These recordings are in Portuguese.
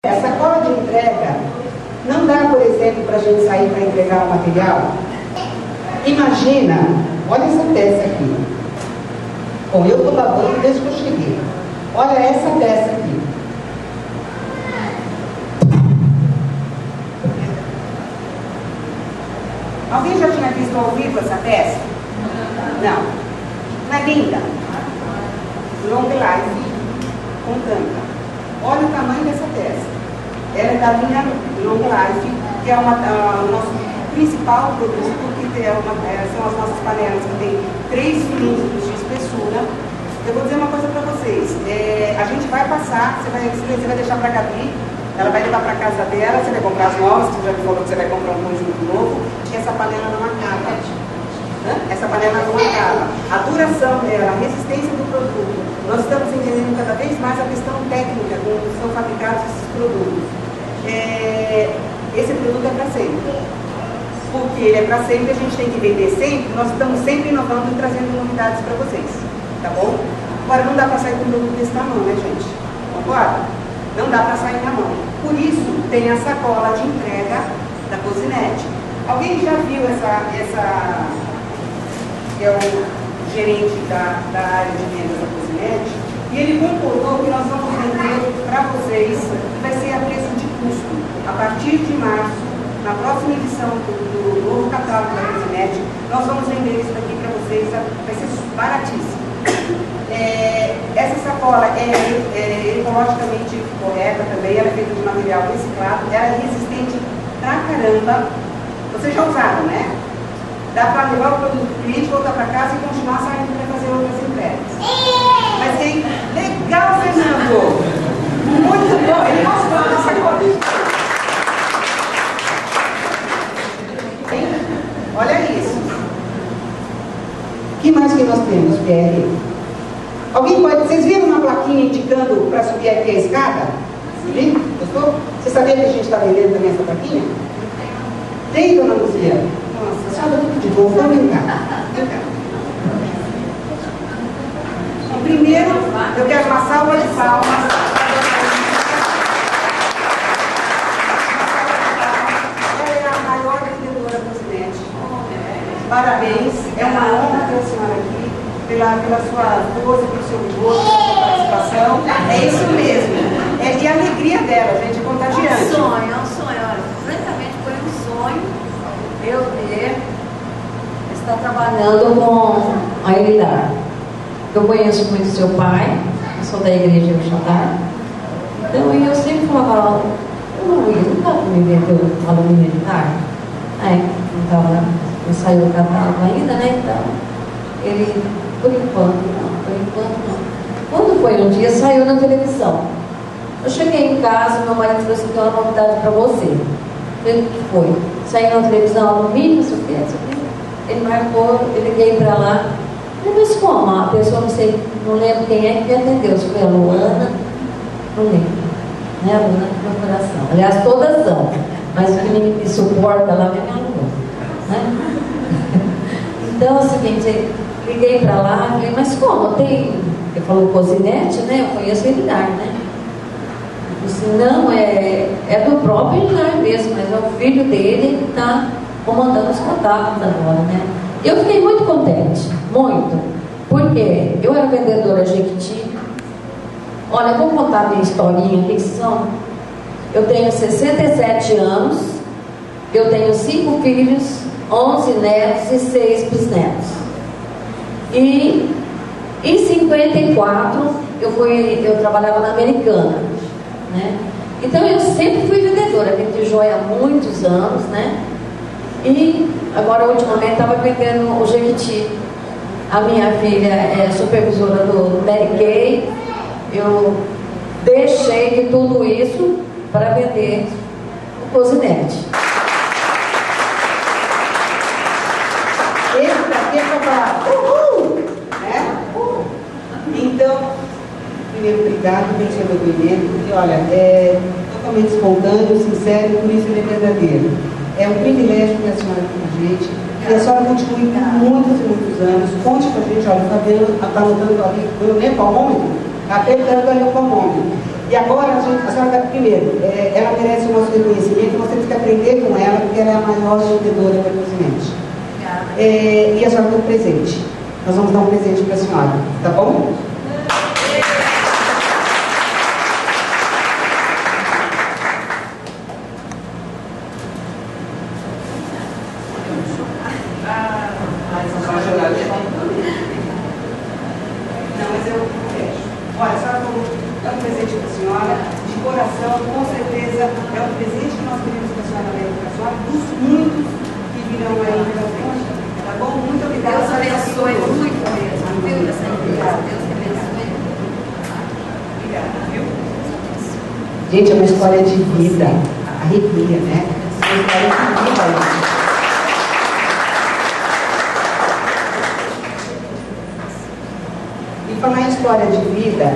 A sacola de entrega não dá, por exemplo, para a gente sair para entregar o material. Imagina, olha essa peça aqui. Bom, eu estou lavando desde que eu cheguei. Olha essa peça aqui. Alguém já tinha visto ao vivo essa peça? Não. Não é linda? Long Life com tampa. Olha o tamanho dessa peça. Ela é da linha Long Life, que é o nosso principal produto, que são as nossas panelas que tem 3 milímetros de espessura. Eu vou dizer uma coisa para vocês. A gente vai passar, você vai deixar para a Gabi, ela vai levar para casa dela, você vai comprar as novas, você já me falou que você vai comprar um conjunto novo, e essa panela não acaba. Essa panela não acaba. A duração dela, a resistência do produto. Nós estamos entendendo cada vez mais a questão técnica, como são fabricados esses produtos. Esse produto é para sempre. Porque ele é para sempre, a gente tem que vender sempre, nós estamos sempre inovando e trazendo novidades para vocês. Tá bom? Agora, não dá para sair com um produto desse tamanho, né, gente? Concorda? Não dá para sair na mão. Por isso, tem a sacola de entrega da Cozinete. Alguém já viu essa que é o gerente da área de vendas da Cozinete, e ele concordou que nós vamos vender para vocês, vai ser a preço de custo. A partir de março, na próxima edição do novo catálogo da Cozinete, nós vamos vender isso daqui para vocês, vai ser baratíssimo. Essa sacola é ecologicamente correta também, ela é feita de material reciclado, ela é resistente pra caramba. Vocês já usaram, né? Dá para levar o produto do cliente, voltar para casa e continuar saindo para fazer outras entregas. Mas tem legal, Fernando! Muito bom! Ele mostrou a sacola. Olha isso. O que mais que nós temos, Pierre? Alguém pode... Vocês viram uma plaquinha indicando para subir aqui a escada? Sim? Gostou? Você sabia que a gente está vendendo também essa plaquinha? Tem, dona Luzia? Nossa, a senhora tudo de novo. Vamos vem cá. Vem cá. Então, primeiro, eu quero uma salva de palmas. Ela é a maior vendedora do Cozinete. Parabéns. É uma honra ter a senhora aqui. Pela sua força, pelo seu vigor, pela sua participação. É isso mesmo. E a alegria dela, gente, é contagiante. É um sonho. Olha, francamente foi um sonho eu ter estar trabalhando com a Elidar. Eu conheço muito seu pai, eu sou da igreja El Shaddai. Então eu sempre falava, não dá para me vender o alumínio Elidar. Não saiu o catálogo ainda, né? Então, ele... Por enquanto não. Quando foi um dia, saiu na televisão. Eu cheguei em casa, meu marido falou assim, tem uma novidade para você. Eu falei, o que foi? Saiu na televisão, alumínio, não sei o que. Ele marcou, eu liguei para lá. Eu falei, mas como? A pessoa, não lembro quem é que me atendeu. Se foi a Luana, não lembro. Né? A Luana do meu coração. Aliás, todas são. Mas o que me suporta lá é minha Luana. Né? Então, é o seguinte... Liguei para lá, falei, mas como? Ele falou Cozinete, né? Eu conheço ele Elidar, né? Eu disse, não, é do próprio Elidar mesmo, mas é o filho dele que está comandando os contatos agora, né? Eu fiquei muito contente, muito, porque eu era vendedora Jequiti. Olha, eu vou contar a minha historinha aqui, que são... Eu tenho 67 anos, eu tenho 5 filhos, 11 netos e 6 bisnetos. E em 54 eu trabalhava na Americana, né? Então eu sempre fui vendedora, vendi joia há muitos anos, né? E agora ultimamente estava vendendo o Jequiti. A minha filha é supervisora do Mary Kay. Eu deixei de tudo isso para vender o Cozinete. Esse daqui é para falar uhul! Né? Então, primeiro, obrigado pelo seu depoimento, porque olha, é totalmente espontâneo, sincero, por isso ele é verdadeiro. É um privilégio ter a senhora aqui com a gente. E a senhora continue por muitos e muitos anos. Conte com a gente, olha, o Fabiano está anotando ali, eu nem palmômetro, apertando ali o palmômetro. E agora, a senhora, primeiro, ela merece o nosso reconhecimento, nós temos que aprender com ela, porque ela é a maior vendedora da Cozinete. E a senhora tem um presente. Nós vamos dar um presente para a senhora, tá bom? Não, mas eu fecho. Olha, a senhora dá um presente para a senhora, de coração, com certeza é um presente que nós queremos que a senhora leve para a senhora, dos muitos que virão aí pela frente. Tá bom? Muito obrigada. Deus abençoe muito mesmo, viu, essa empresa. Deus abençoe. Obrigada, viu? Gente, é uma história de vida. Arrepia, né? É uma história de vida isso. E falar em história de vida,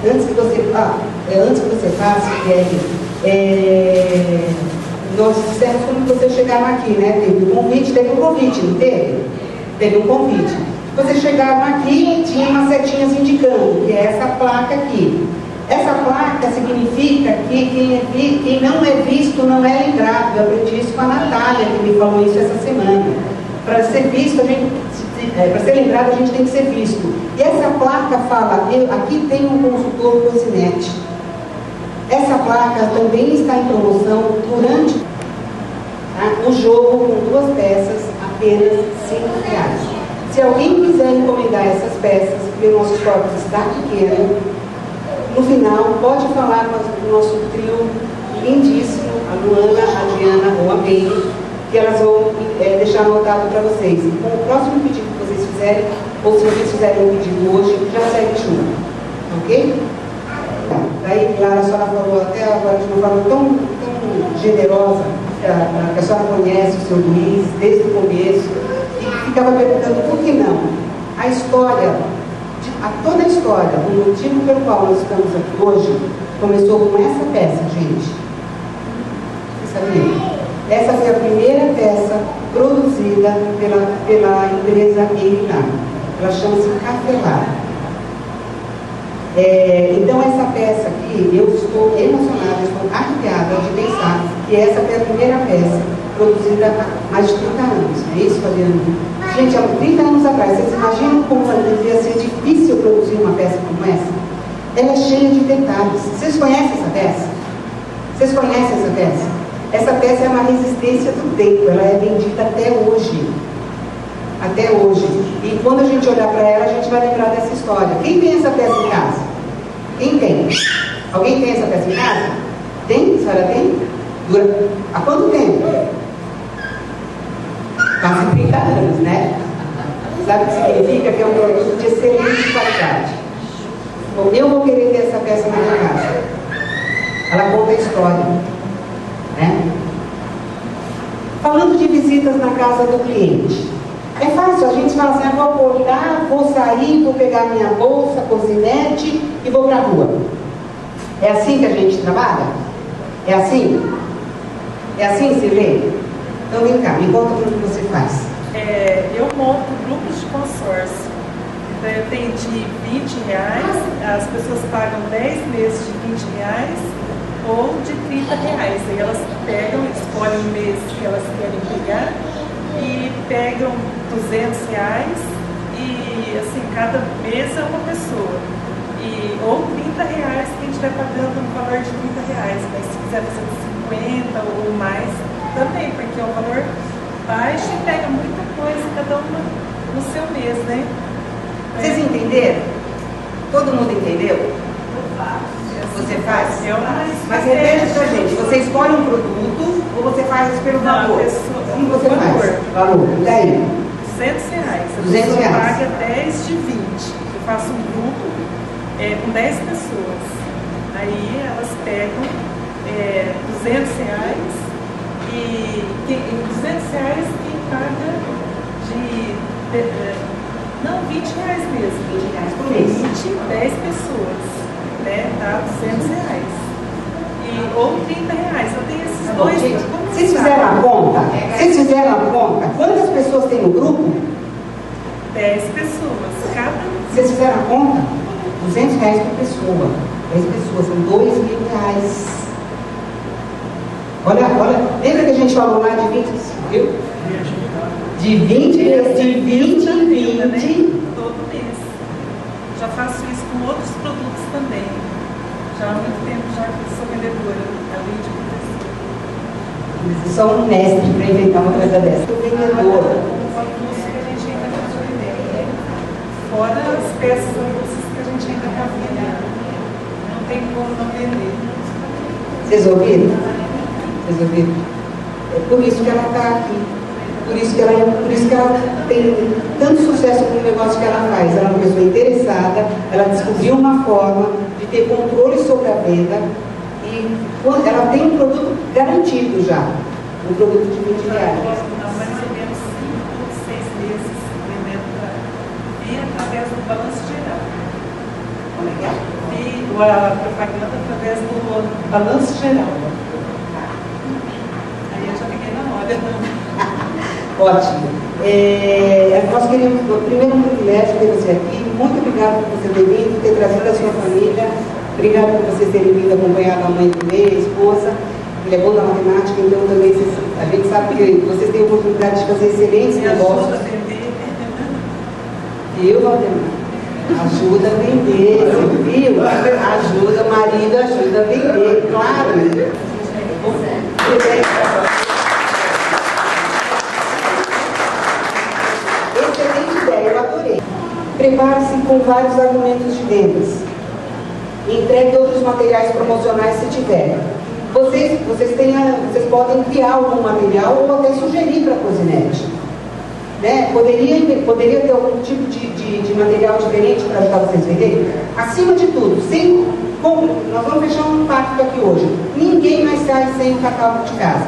antes que você passe, nós dissemos como vocês chegaram aqui, né? Teve um convite, não teve? Teve um convite. Vocês chegaram aqui, tinha umas setinhas indicando, que é essa placa aqui. Essa placa significa que quem não é visto não é lembrado. Eu aprendi isso com a Natália, que me falou isso essa semana. Para ser visto, para ser lembrado, a gente tem que ser visto. E essa placa fala, aqui tem um consultor Cozinete. Essa placa também está em promoção durante o jogo com 2 peças, apenas R$5. Se alguém quiser encomendar essas peças, porque o nosso estoque está pequeno, no final pode falar com o nosso trio lindíssimo, a Luana, a Diana ou a Beni, que elas vão deixar anotado para vocês. E com o próximo pedido que vocês fizerem, ou se vocês fizerem um pedido hoje, já segue junto. Ok? Daí, Clara, a senhora falou até agora de uma forma tão generosa, que a senhora conhece o seu Luiz desde o começo, e ficava perguntando por que não. A história, toda a história, o motivo pelo qual nós estamos aqui hoje, começou com essa peça, gente. Você sabia? Essa foi a primeira peça produzida pela empresa Eirina. Ela chama-se Cafelar. Então essa peça aqui, eu estou emocionada, estou arrepiada de pensar que essa foi a primeira peça produzida há mais de 30 anos. É isso, Fabiano? Gente, há 30 anos atrás, vocês imaginam como devia ser difícil produzir uma peça como essa? Ela é cheia de detalhes. Vocês conhecem essa peça? Vocês conhecem essa peça? Essa peça é uma resistência do tempo, ela é vendida até hoje. Até hoje. E quando a gente olhar para ela, a gente vai lembrar dessa história. Quem tem essa peça em casa? Quem tem? Alguém tem essa peça em casa? Tem? A senhora tem? Há quanto tempo? Quase 30 anos, né? Sabe o que significa? Que é um produto de excelente qualidade. Bom, eu vou querer ter essa peça na minha casa. Ela conta a história. Né? Falando de visitas na casa do cliente. É fácil, a gente fala assim, vou acordar, vou sair, vou pegar minha bolsa, Cozinete e vou para a rua. É assim que a gente trabalha? É assim? É assim, Silene? Então vem cá, me conta como que você faz. Eu monto grupos de consórcio. Então eu tenho de R$20, as pessoas pagam 10 meses de R$20 ou de R$30. Aí elas pegam, escolhem o mês que elas querem pegar e pegam R$200 e assim, cada mês é uma pessoa. Ou R$30 que a gente vai pagando no valor de R$30, mas se quiser fazer de 50 ou mais, também, porque é um valor baixo e pega muita coisa, cada uma no seu mês, né? Vocês entenderam? Todo mundo entendeu? Você faz? Mas repete pra gente, você escolhe um produto ou você faz pelo valor? Como você faz? Valor. E daí? R$200. A R$200. pessoa paga 10 de 20. Eu faço um grupo com 10 pessoas. Aí elas pegam R$200 e R$200 quem paga não, R$20 mesmo. R$20 por mês. 10 pessoas, né? Tá R$200. Ou R$30. Eu tenho esses dois. Gente, vocês fizeram a conta? Vocês fizeram a conta? Quantas pessoas tem no grupo? 10 pessoas. Vocês fizeram a conta? R$200 por pessoa. 10 pessoas, são R$2.000. Olha, lembra que a gente falou lá de 20, viu? De 20 em 20. Todo mês. Já faço isso com outros produtos também. Já há muito tempo já que sou vendedora, além de professora. Só um mestre para inventar uma coisa dessa. Sou vendedora. Os almoços que a gente ainda está vendendo. Fora as peças almoços que a gente ainda está vendendo. Não tem como não vender. Vocês ouviram? Vocês ouviram? É por isso que ela está aqui. Por isso que ela tem tanto sucesso com o negócio que ela faz. Ela é uma pessoa interessada, ela descobriu uma forma de ter controle sobre a venda e ela tem um produto garantido já, um produto de R$20. Há mais ou menos 5 ou 6 meses vendendo via através do balanço geral. Como é que é? E a propaganda através do balanço geral. Aí eu já fiquei na hora. Ótimo. Nós queríamos, primeiro, um privilégio ter você aqui. Muito obrigado por você ter vindo, ter trazido a sua família. Obrigado por vocês terem vindo acompanhar a mãe também, a esposa. Ele é bom na matemática, então também a gente sabe que vocês têm a oportunidade de fazer excelentes negócios. Ajuda a vender. Viu, Valdemar? Ajuda a vender, viu? Ajuda, o marido ajuda a vender, claro. Excelente ideia, eu adorei. Prepare-se com vários argumentos de vendas. Entregue outros materiais promocionais se tiver. Vocês podem criar algum material ou até sugerir para a Cozinete. Né? Poderia ter algum tipo de material diferente para ajudar vocês a venderem? Acima de tudo, nós vamos fechar um pacto aqui hoje. Ninguém mais sai sem o catálogo de casa.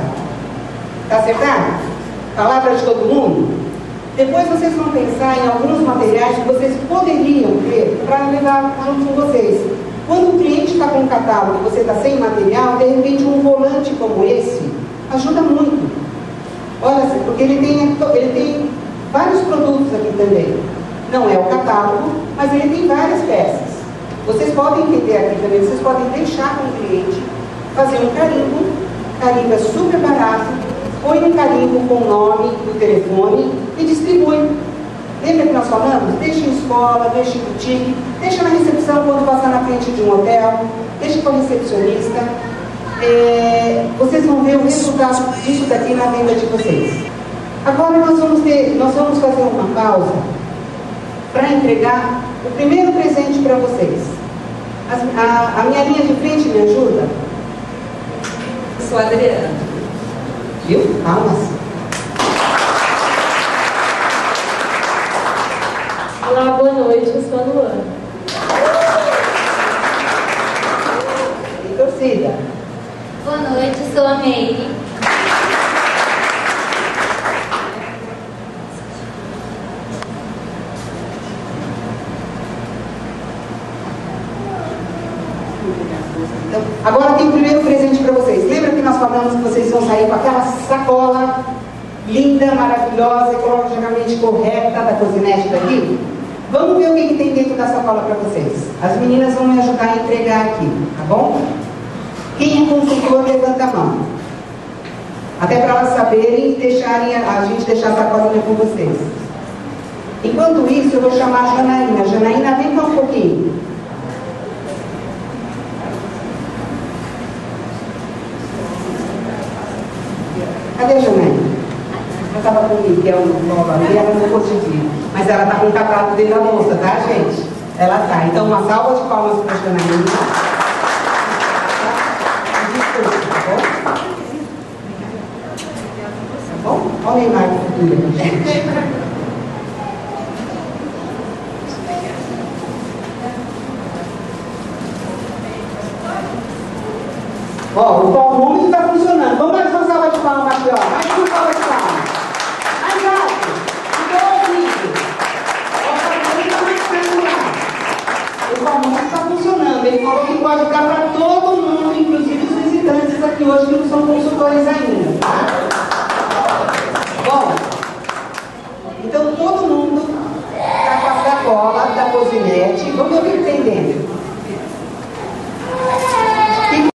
Tá acertado? Palavra de todo mundo? Depois vocês vão pensar em alguns materiais que vocês poderiam ter para levar junto com vocês. Quando o cliente está com um catálogo e você está sem material, de repente um volante como esse ajuda muito. Olha, porque ele tem vários produtos aqui também. Não é o catálogo, mas ele tem várias peças. Vocês podem entender aqui também, vocês podem deixar com o cliente, fazer um carimbo é super barato, põe um carimbo com o nome do telefone e distribui. Lembra que nós falamos? Deixa em escola, deixa em boutique, deixa na recepção quando passar na frente de um hotel, deixa com a recepcionista. Vocês vão ver o resultado disso daqui na venda de vocês. Agora nós vamos fazer uma pausa para entregar o primeiro presente para vocês. A minha linha de frente me ajuda? Eu sou a Adriana. Viu? Palmas. Olá, boa noite, eu sou a Luana. E torcida. Boa noite, sou a Meire. Então, agora tem o primeiro presente para vocês. Lembra que nós falamos que vocês vão sair com aquela sacola linda, maravilhosa, ecologicamente correta da Cozinete daqui? Vamos ver o que tem dentro da sacola para vocês. As meninas vão me ajudar a entregar aqui, tá bom? Quem é consultor, levanta a mão. Até para elas saberem e a gente deixar a sacolinha com vocês. Enquanto isso, eu vou chamar a Janaína. Janaína, vem cá um pouquinho. Cadê a Janaína? Ela estava com o Miguel nova ali, ela não conseguiu. Mas ela está com o catálogo dentro da bolsa, tá, gente? Ela tá. Então, uma salva de palmas para a Janaína. Tá bom? Olha o Neymar do futuro aqui, gente. Ó, o palmômetro está funcionando. Vamos mais uma salva de palmas aqui, ó. Mais uma salva de palmas. Mais alto. O palmômetro está funcionando. Ele falou que pode dar para todo mundo, inclusive os visitantes aqui hoje que não são consultores ainda, tá?